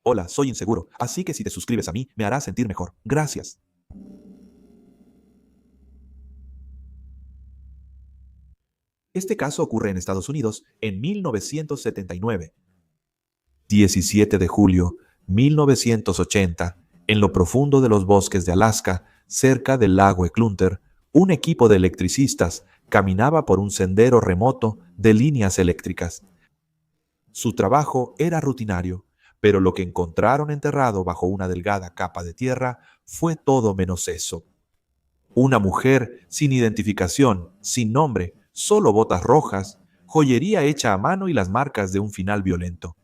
Hola, soy inseguro, así que si te suscribes a mí, me harás sentir mejor. Gracias. Este caso ocurre en Estados Unidos en 1979. 17 de julio 1980, en lo profundo de los bosques de Alaska, cerca del lago Eklunter, un equipo de electricistas caminaba por un sendero remoto de líneas eléctricas. Su trabajo era rutinario, pero lo que encontraron enterrado bajo una delgada capa de tierra fue todo menos eso. Una mujer sin identificación, sin nombre, solo botas rojas, joyería hecha a mano y las marcas de un final violento.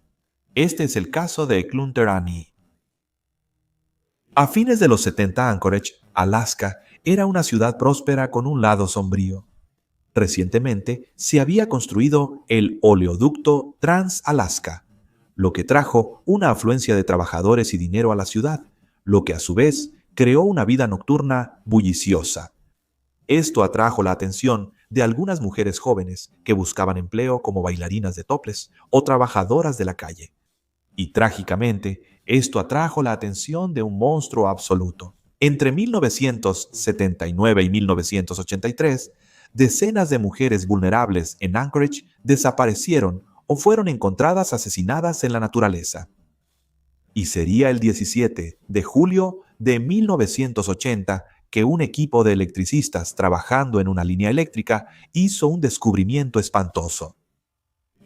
Este es el caso de Eklunter Annie. A fines de los 70, Anchorage, Alaska, era una ciudad próspera con un lado sombrío. Recientemente se había construido el oleoducto Trans-Alaska, lo que trajo una afluencia de trabajadores y dinero a la ciudad, lo que a su vez creó una vida nocturna bulliciosa. Esto atrajo la atención de algunas mujeres jóvenes que buscaban empleo como bailarinas de topless o trabajadoras de la calle. Y trágicamente, esto atrajo la atención de un monstruo absoluto. Entre 1979 y 1983, decenas de mujeres vulnerables en Anchorage desaparecieron o fueron encontradas asesinadas en la naturaleza. Y sería el 17 de julio de 1980 que un equipo de electricistas trabajando en una línea eléctrica hizo un descubrimiento espantoso.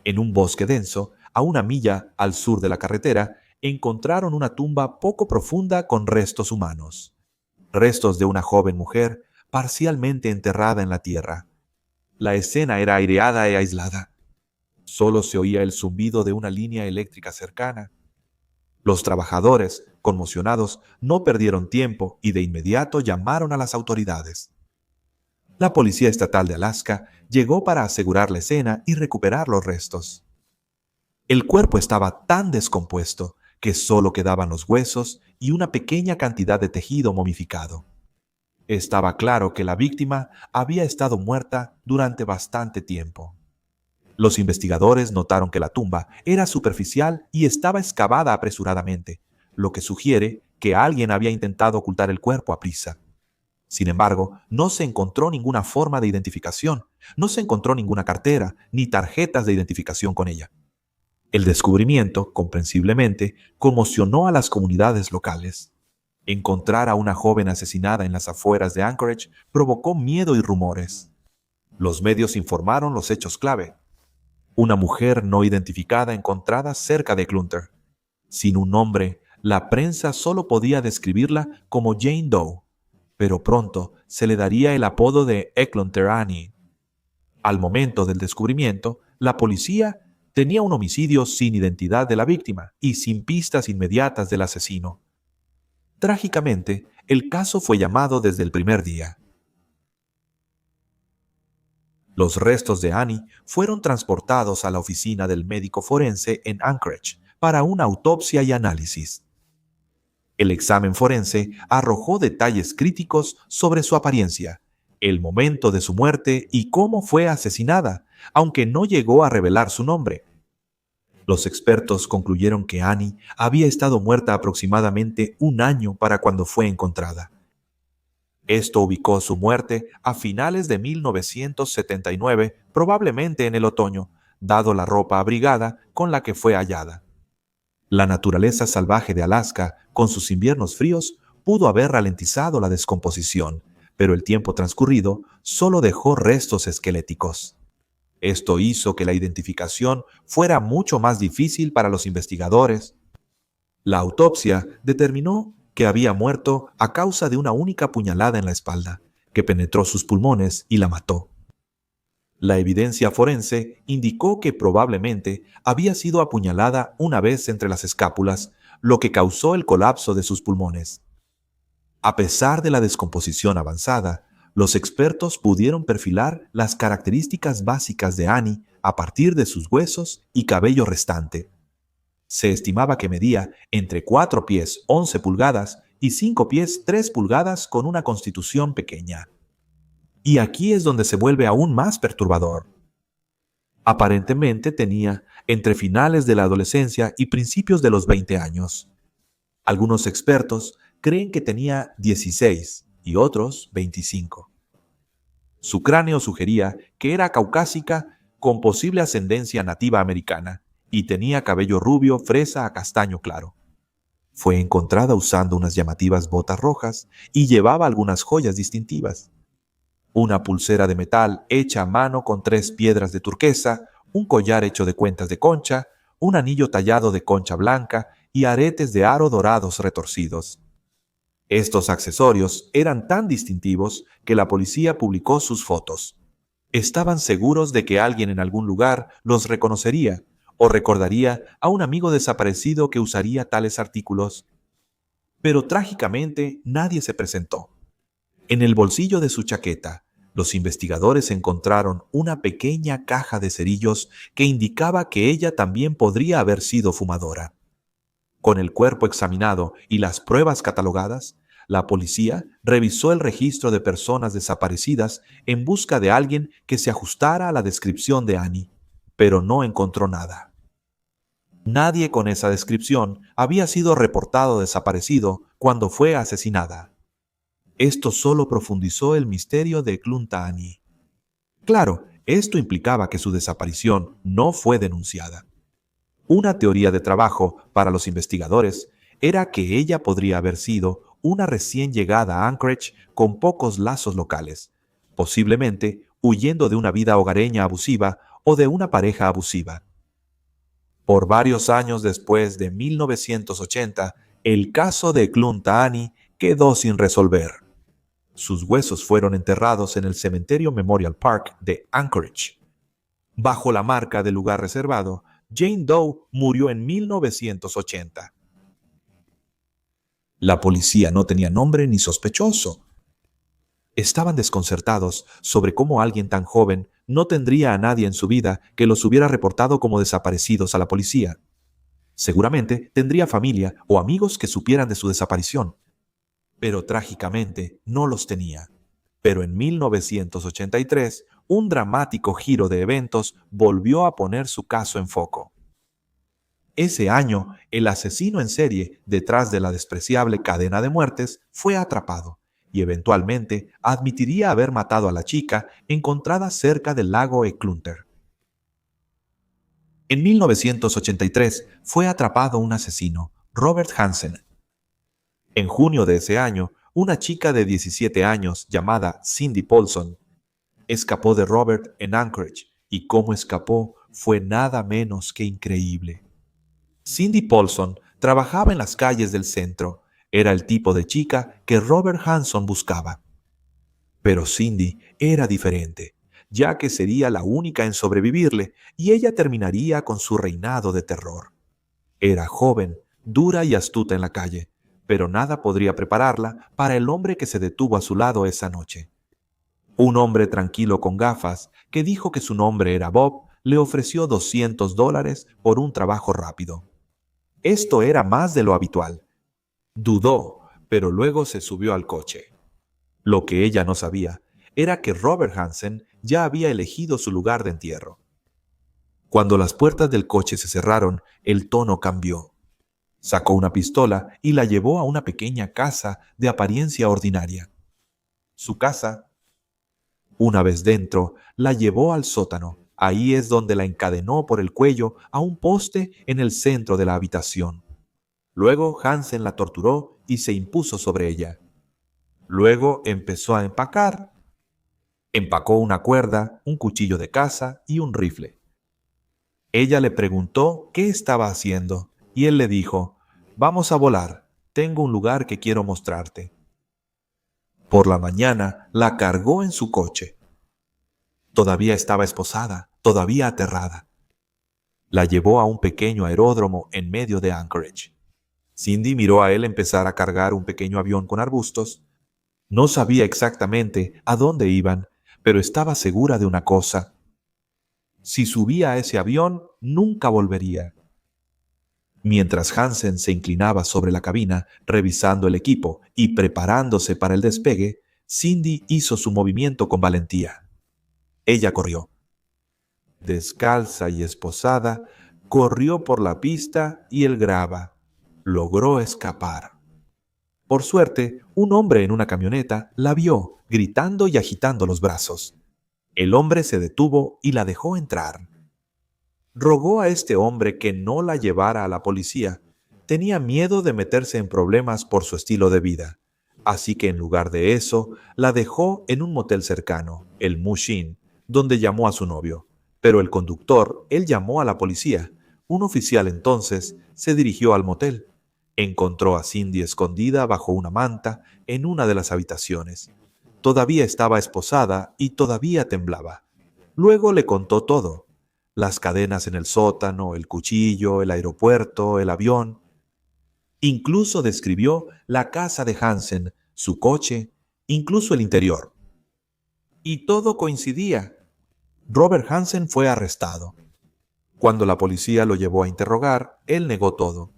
En un bosque denso, a una milla al sur de la carretera, encontraron una tumba poco profunda con restos humanos. Restos de una joven mujer parcialmente enterrada en la tierra. La escena era aireada e aislada. Solo se oía el zumbido de una línea eléctrica cercana. Los trabajadores, conmocionados, no perdieron tiempo y de inmediato llamaron a las autoridades. La Policía Estatal de Alaska llegó para asegurar la escena y recuperar los restos. El cuerpo estaba tan descompuesto que solo quedaban los huesos y una pequeña cantidad de tejido momificado. Estaba claro que la víctima había estado muerta durante bastante tiempo. Los investigadores notaron que la tumba era superficial y estaba excavada apresuradamente, lo que sugiere que alguien había intentado ocultar el cuerpo a prisa. Sin embargo, no se encontró ninguna forma de identificación, no se encontró ninguna cartera ni tarjetas de identificación con ella. El descubrimiento, comprensiblemente, conmocionó a las comunidades locales. Encontrar a una joven asesinada en las afueras de Anchorage provocó miedo y rumores. Los medios informaron los hechos clave. Una mujer no identificada encontrada cerca de Eklunter. Sin un nombre, la prensa solo podía describirla como Jane Doe, pero pronto se le daría el apodo de Eklunter Annie. Al momento del descubrimiento, la policía tenía un homicidio sin identidad de la víctima y sin pistas inmediatas del asesino. Trágicamente, el caso fue llamado desde el primer día. Los restos de Annie fueron transportados a la oficina del médico forense en Anchorage para una autopsia y análisis. El examen forense arrojó detalles críticos sobre su apariencia, el momento de su muerte y cómo fue asesinada, aunque no llegó a revelar su nombre. Los expertos concluyeron que Annie había estado muerta aproximadamente un año para cuando fue encontrada. Esto ubicó su muerte a finales de 1979, probablemente en el otoño, dado la ropa abrigada con la que fue hallada. La naturaleza salvaje de Alaska, con sus inviernos fríos, pudo haber ralentizado la descomposición, pero el tiempo transcurrido solo dejó restos esqueléticos. Esto hizo que la identificación fuera mucho más difícil para los investigadores. La autopsia determinó que había muerto a causa de una única puñalada en la espalda, que penetró sus pulmones y la mató. La evidencia forense indicó que probablemente había sido apuñalada una vez entre las escápulas, lo que causó el colapso de sus pulmones. A pesar de la descomposición avanzada, los expertos pudieron perfilar las características básicas de Annie a partir de sus huesos y cabello restante. Se estimaba que medía entre 4 pies 11 pulgadas y 5 pies 3 pulgadas con una constitución pequeña. Y aquí es donde se vuelve aún más perturbador. Aparentemente tenía entre finales de la adolescencia y principios de los 20 años. Algunos expertos creen que tenía 16 y otros 25. Su cráneo sugería que era caucásica con posible ascendencia nativa americana y tenía cabello rubio fresa a castaño claro. Fue encontrada usando unas llamativas botas rojas y llevaba algunas joyas distintivas. Una pulsera de metal hecha a mano con 3 piedras de turquesa, un collar hecho de cuentas de concha, un anillo tallado de concha blanca y aretes de aro dorados retorcidos. Estos accesorios eran tan distintivos que la policía publicó sus fotos. Estaban seguros de que alguien en algún lugar los reconocería o recordaría a un amigo desaparecido que usaría tales artículos. Pero trágicamente nadie se presentó. En el bolsillo de su chaqueta, los investigadores encontraron una pequeña caja de cerillos que indicaba que ella también podría haber sido fumadora. Con el cuerpo examinado y las pruebas catalogadas, la policía revisó el registro de personas desaparecidas en busca de alguien que se ajustara a la descripción de Annie, pero no encontró nada. Nadie con esa descripción había sido reportado desaparecido cuando fue asesinada. Esto solo profundizó el misterio de Clun-Taani. Claro, esto implicaba que su desaparición no fue denunciada. Una teoría de trabajo para los investigadores era que ella podría haber sido una recién llegada a Anchorage con pocos lazos locales, posiblemente huyendo de una vida hogareña abusiva o de una pareja abusiva. Por varios años después de 1980, el caso de Clun-Taani quedó sin resolver. Sus huesos fueron enterrados en el cementerio Memorial Park de Anchorage. Bajo la marca del lugar reservado, Jane Doe murió en 1980. La policía no tenía nombre ni sospechoso. Estaban desconcertados sobre cómo alguien tan joven no tendría a nadie en su vida que los hubiera reportado como desaparecidos a la policía. Seguramente tendría familia o amigos que supieran de su desaparición. Pero trágicamente no los tenía. Pero en 1983, un dramático giro de eventos volvió a poner su caso en foco. Ese año, el asesino en serie detrás de la despreciable cadena de muertes fue atrapado y eventualmente admitiría haber matado a la chica encontrada cerca del lago Eklunter. En 1983 fue atrapado un asesino, Robert Hansen. En junio de ese año, una chica de 17 años llamada Cindy Paulson escapó de Robert en Anchorage y cómo escapó fue nada menos que increíble. Cindy Paulson trabajaba en las calles del centro. Era el tipo de chica que Robert Hanson buscaba. Pero Cindy era diferente, ya que sería la única en sobrevivirle y ella terminaría con su reinado de terror. Era joven, dura y astuta en la calle, pero nada podría prepararla para el hombre que se detuvo a su lado esa noche. Un hombre tranquilo con gafas, que dijo que su nombre era Bob, le ofreció $200 por un trabajo rápido. Esto era más de lo habitual. Dudó, pero luego se subió al coche. Lo que ella no sabía era que Robert Hansen ya había elegido su lugar de entierro. Cuando las puertas del coche se cerraron, el tono cambió. Sacó una pistola y la llevó a una pequeña casa de apariencia ordinaria. Su casa. Una vez dentro, la llevó al sótano. Ahí es donde la encadenó por el cuello a un poste en el centro de la habitación. Luego Hansen la torturó y se impuso sobre ella. Luego empezó a empacar. Empacó una cuerda, un cuchillo de caza y un rifle. Ella le preguntó qué estaba haciendo y él le dijo: «Vamos a volar, tengo un lugar que quiero mostrarte». Por la mañana la cargó en su coche. Todavía estaba esposada, todavía aterrada. La llevó a un pequeño aeródromo en medio de Anchorage. Cindy miró a él empezar a cargar un pequeño avión con arbustos. No sabía exactamente a dónde iban, pero estaba segura de una cosa. Si subía a ese avión, nunca volvería. Mientras Hansen se inclinaba sobre la cabina, revisando el equipo y preparándose para el despegue, Cindy hizo su movimiento con valentía. Ella corrió. Descalza y esposada, Corrió por la pista y el grava. Logró escapar. Por suerte, un hombre en una camioneta la vio, gritando y agitando los brazos. El hombre se detuvo y la dejó entrar. Rogó a este hombre que no la llevara a la policía. Tenía miedo de meterse en problemas por su estilo de vida. Así que en lugar de eso, la dejó en un motel cercano, el Mushin, donde llamó a su novio. Pero el conductor, él llamó a la policía. Un oficial entonces se dirigió al motel. Encontró a Cindy escondida bajo una manta en una de las habitaciones. Todavía estaba esposada y todavía temblaba. Luego le contó todo: las cadenas en el sótano, el cuchillo, el aeropuerto, el avión. Incluso describió la casa de Hansen, su coche, incluso el interior. Y todo coincidía. Robert Hansen fue arrestado. Cuando la policía lo llevó a interrogar, él negó todo.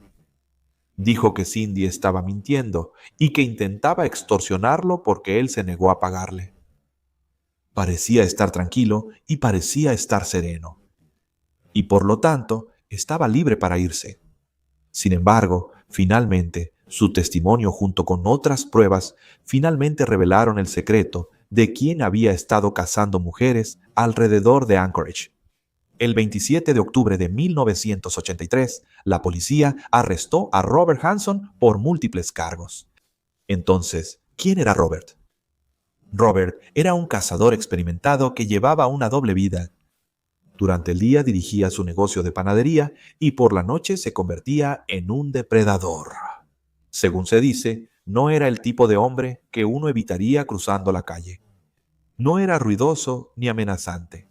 Dijo que Cindy estaba mintiendo y que intentaba extorsionarlo porque él se negó a pagarle. Parecía estar tranquilo y parecía estar sereno. Y por lo tanto, estaba libre para irse. Sin embargo, finalmente, su testimonio junto con otras pruebas finalmente revelaron el secreto de quién había estado cazando mujeres alrededor de Anchorage. El 27 de octubre de 1983, la policía arrestó a Robert Hansen por múltiples cargos. Entonces, ¿quién era Robert? Robert era un cazador experimentado que llevaba una doble vida. Durante el día dirigía su negocio de panadería y por la noche se convertía en un depredador. Según se dice, no era el tipo de hombre que uno evitaría cruzando la calle. No era ruidoso ni amenazante.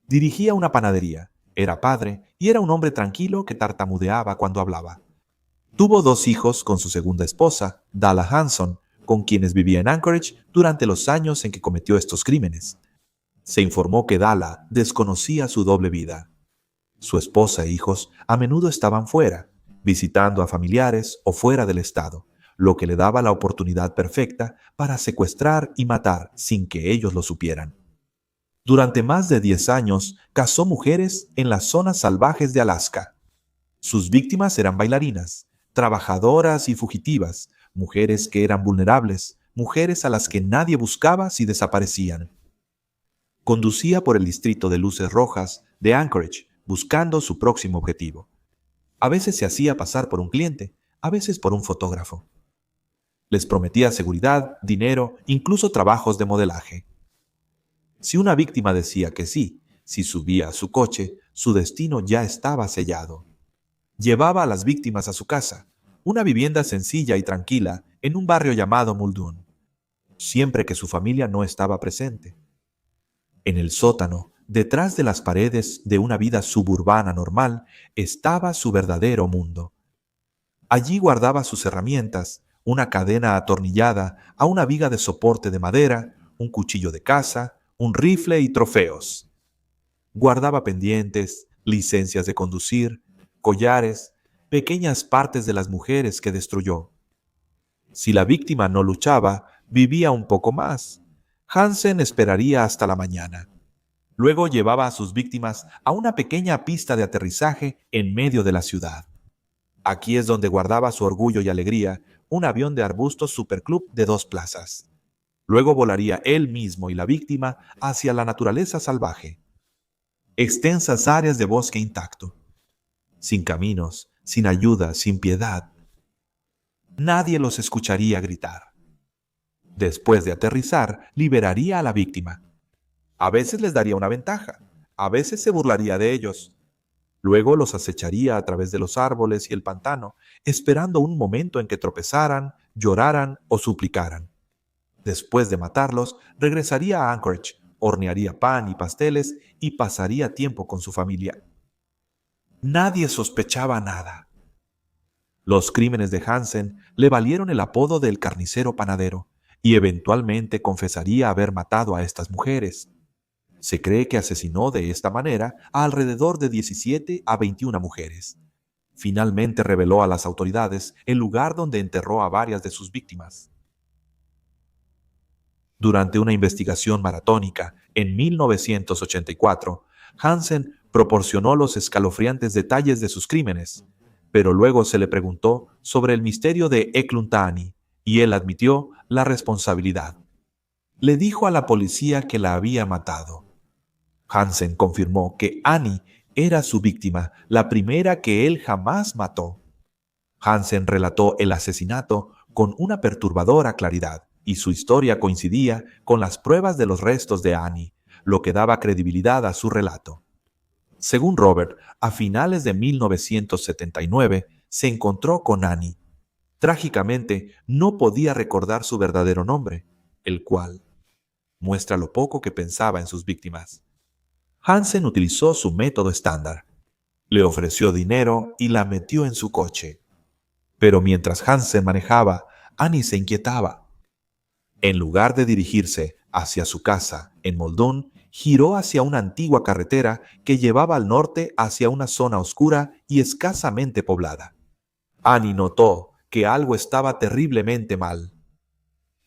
Dirigía una panadería, era padre y era un hombre tranquilo que tartamudeaba cuando hablaba. Tuvo 2 hijos con su segunda esposa, Dala Hanson, con quienes vivía en Anchorage durante los años en que cometió estos crímenes. Se informó que Dala desconocía su doble vida. Su esposa e hijos a menudo estaban fuera, visitando a familiares o fuera del estado, lo que le daba la oportunidad perfecta para secuestrar y matar sin que ellos lo supieran. Durante más de 10 años cazó mujeres en las zonas salvajes de Alaska. Sus víctimas eran bailarinas, trabajadoras y fugitivas, mujeres que eran vulnerables, mujeres a las que nadie buscaba si desaparecían. Conducía por el distrito de luces rojas de Anchorage, buscando su próximo objetivo. A veces se hacía pasar por un cliente, a veces por un fotógrafo. Les prometía seguridad, dinero, incluso trabajos de modelaje. Si una víctima decía que sí, si subía a su coche, su destino ya estaba sellado. Llevaba a las víctimas a su casa, una vivienda sencilla y tranquila en un barrio llamado Muldoon, siempre que su familia no estaba presente. En el sótano, detrás de las paredes de una vida suburbana normal, estaba su verdadero mundo. Allí guardaba sus herramientas, una cadena atornillada a una viga de soporte de madera, un cuchillo de caza, un rifle y trofeos. Guardaba pendientes, licencias de conducir, collares, pequeñas partes de las mujeres que destruyó. Si la víctima no luchaba, vivía un poco más. Hansen esperaría hasta la mañana. Luego llevaba a sus víctimas a una pequeña pista de aterrizaje en medio de la ciudad. Aquí es donde guardaba su orgullo y alegría, un avión de arbustos Superclub de 2 plazas. Luego volaría él mismo y la víctima hacia la naturaleza salvaje. Extensas áreas de bosque intacto. Sin caminos, sin ayuda, sin piedad. Nadie los escucharía gritar. Después de aterrizar, liberaría a la víctima. A veces les daría una ventaja, a veces se burlaría de ellos. Luego los acecharía a través de los árboles y el pantano, esperando un momento en que tropezaran, lloraran o suplicaran. Después de matarlos, regresaría a Anchorage, hornearía pan y pasteles y pasaría tiempo con su familia. Nadie sospechaba nada. Los crímenes de Hansen le valieron el apodo del carnicero panadero y eventualmente confesaría haber matado a estas mujeres. Se cree que asesinó de esta manera a alrededor de 17 a 21 mujeres. Finalmente reveló a las autoridades el lugar donde enterró a varias de sus víctimas. Durante una investigación maratónica en 1984, Hansen proporcionó los escalofriantes detalles de sus crímenes, pero luego se le preguntó sobre el misterio de Eklund-Tani y él admitió la responsabilidad. Le dijo a la policía que la había matado. Hansen confirmó que Annie era su víctima, la primera que él jamás mató. Hansen relató el asesinato con una perturbadora claridad, y su historia coincidía con las pruebas de los restos de Annie, lo que daba credibilidad a su relato. Según Robert, a finales de 1979 se encontró con Annie. Trágicamente, no podía recordar su verdadero nombre, el cual muestra lo poco que pensaba en sus víctimas. Hansen utilizó su método estándar. Le ofreció dinero y la metió en su coche. Pero mientras Hansen manejaba, Annie se inquietaba. En lugar de dirigirse hacia su casa en Muldoon, giró hacia una antigua carretera que llevaba al norte hacia una zona oscura y escasamente poblada. Annie notó que algo estaba terriblemente mal.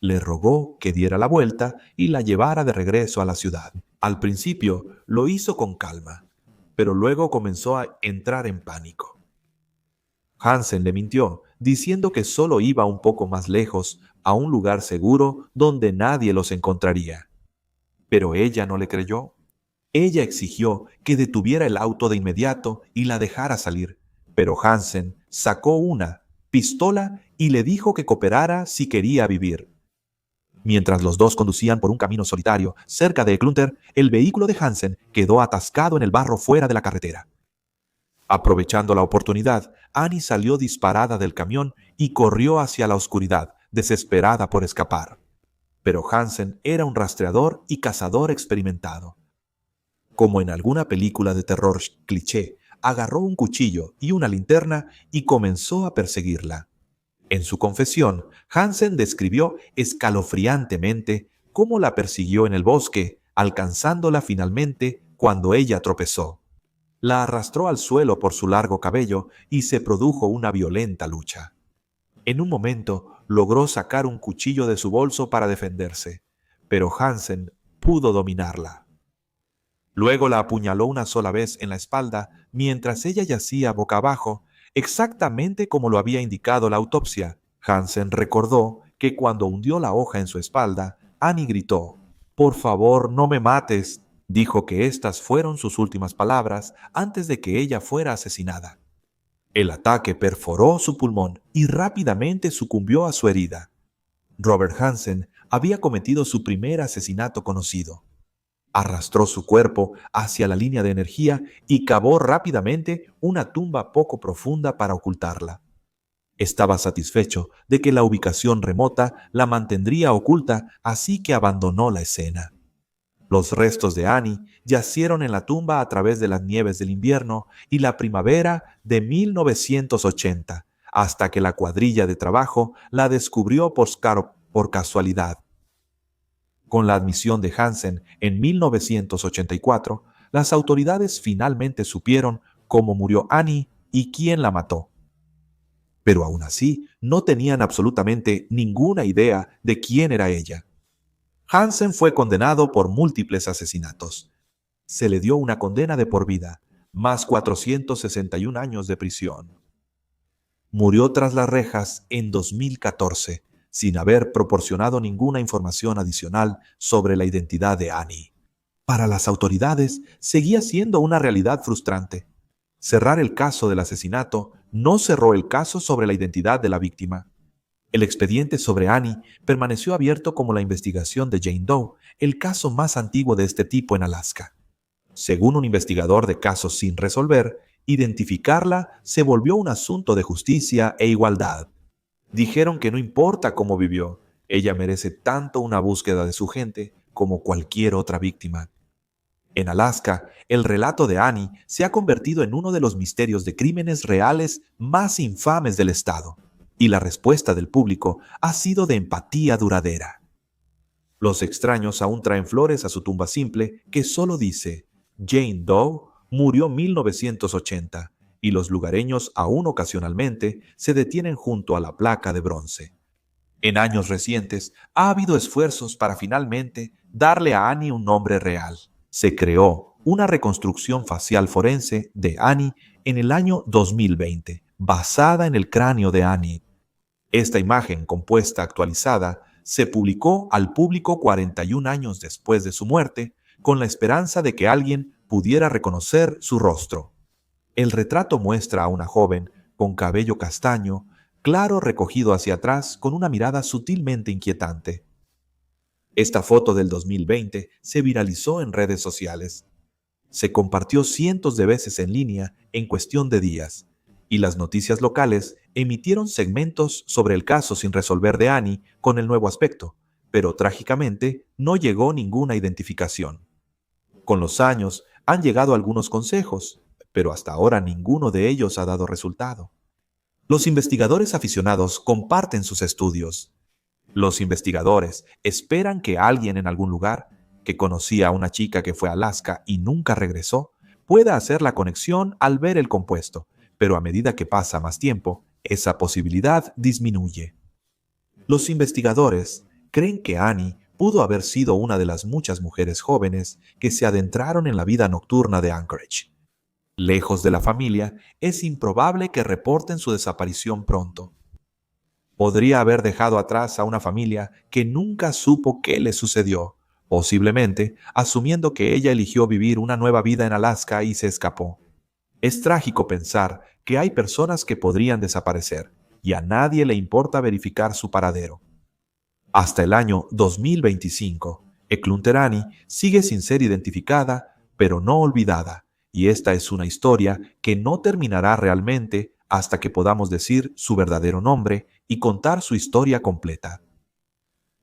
Le rogó que diera la vuelta y la llevara de regreso a la ciudad. Al principio lo hizo con calma, pero luego comenzó a entrar en pánico. Hansen le mintió, diciendo que solo iba un poco más lejos, a un lugar seguro donde nadie los encontraría. Pero ella no le creyó. Ella exigió que detuviera el auto de inmediato y la dejara salir, pero Hansen sacó una pistola y le dijo que cooperara si quería vivir. Mientras los dos conducían por un camino solitario cerca de Eklund, el vehículo de Hansen quedó atascado en el barro fuera de la carretera. Aprovechando la oportunidad, Annie salió disparada del camión y corrió hacia la oscuridad, desesperada por escapar. Pero Hansen era un rastreador y cazador experimentado. Como en alguna película de terror cliché, agarró un cuchillo y una linterna y comenzó a perseguirla. En su confesión, Hansen describió escalofriantemente cómo la persiguió en el bosque, alcanzándola finalmente cuando ella tropezó. La arrastró al suelo por su largo cabello y se produjo una violenta lucha. En un momento logró sacar un cuchillo de su bolso para defenderse, pero Hansen pudo dominarla. Luego la apuñaló una sola vez en la espalda mientras ella yacía boca abajo, exactamente como lo había indicado la autopsia. Hansen recordó que cuando hundió la hoja en su espalda, Annie gritó: «Por favor, no me mates». Dijo que estas fueron sus últimas palabras antes de que ella fuera asesinada. El ataque perforó su pulmón y rápidamente sucumbió a su herida. Robert Hansen había cometido su primer asesinato conocido. Arrastró su cuerpo hacia la línea de energía y cavó rápidamente una tumba poco profunda para ocultarla. Estaba satisfecho de que la ubicación remota la mantendría oculta, así que abandonó la escena. Los restos de Annie yacieron en la tumba a través de las nieves del invierno y la primavera de 1980, hasta que la cuadrilla de trabajo la descubrió por casualidad. Con la admisión de Hansen en 1984, las autoridades finalmente supieron cómo murió Annie y quién la mató. Pero aún así, no tenían absolutamente ninguna idea de quién era ella. Hansen fue condenado por múltiples asesinatos. Se le dio una condena de por vida, más 461 años de prisión. Murió tras las rejas en 2014, sin haber proporcionado ninguna información adicional sobre la identidad de Annie. Para las autoridades, seguía siendo una realidad frustrante. Cerrar el caso del asesinato no cerró el caso sobre la identidad de la víctima. El expediente sobre Annie permaneció abierto como la investigación de Jane Doe, el caso más antiguo de este tipo en Alaska. Según un investigador de casos sin resolver, identificarla se volvió un asunto de justicia e igualdad. Dijeron que no importa cómo vivió, ella merece tanto una búsqueda de su gente como cualquier otra víctima. En Alaska, el relato de Annie se ha convertido en uno de los misterios de crímenes reales más infames del estado, y la respuesta del público ha sido de empatía duradera. Los extraños aún traen flores a su tumba simple que solo dice: Jane Doe murió 1980, y los lugareños aún ocasionalmente se detienen junto a la placa de bronce. En años recientes ha habido esfuerzos para finalmente darle a Annie un nombre real. Se creó una reconstrucción facial forense de Annie en el año 2020, basada en el cráneo de Annie. Esta imagen compuesta actualizada se publicó al público 41 años después de su muerte, con la esperanza de que alguien pudiera reconocer su rostro. El retrato muestra a una joven con cabello castaño, claro recogido hacia atrás con una mirada sutilmente inquietante. Esta foto del 2020 se viralizó en redes sociales. Se compartió cientos de veces en línea en cuestión de días, y las noticias locales emitieron segmentos sobre el caso sin resolver de Annie con el nuevo aspecto, pero trágicamente no llegó ninguna identificación. Con los años han llegado algunos consejos, pero hasta ahora ninguno de ellos ha dado resultado. Los investigadores aficionados comparten sus estudios. Los investigadores esperan que alguien en algún lugar, que conocía a una chica que fue a Alaska y nunca regresó, pueda hacer la conexión al ver el compuesto, pero a medida que pasa más tiempo, esa posibilidad disminuye. Los investigadores creen que Annie pudo haber sido una de las muchas mujeres jóvenes que se adentraron en la vida nocturna de Anchorage. Lejos de la familia, es improbable que reporten su desaparición pronto. Podría haber dejado atrás a una familia que nunca supo qué le sucedió, posiblemente asumiendo que ella eligió vivir una nueva vida en Alaska y se escapó. Es trágico pensar que hay personas que podrían desaparecer y a nadie le importa verificar su paradero. Hasta el año 2025, Eklunter Annie sigue sin ser identificada, pero no olvidada, y esta es una historia que no terminará realmente hasta que podamos decir su verdadero nombre y contar su historia completa.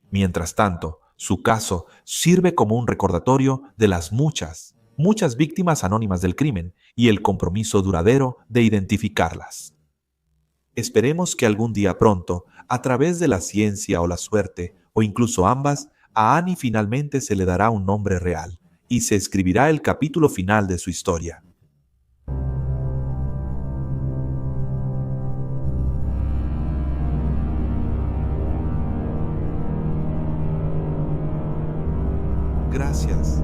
Mientras tanto, su caso sirve como un recordatorio de las muchas víctimas anónimas del crimen y el compromiso duradero de identificarlas. Esperemos que algún día pronto, a través de la ciencia o la suerte, o incluso ambas, a Annie finalmente se le dará un nombre real y se escribirá el capítulo final de su historia. Gracias.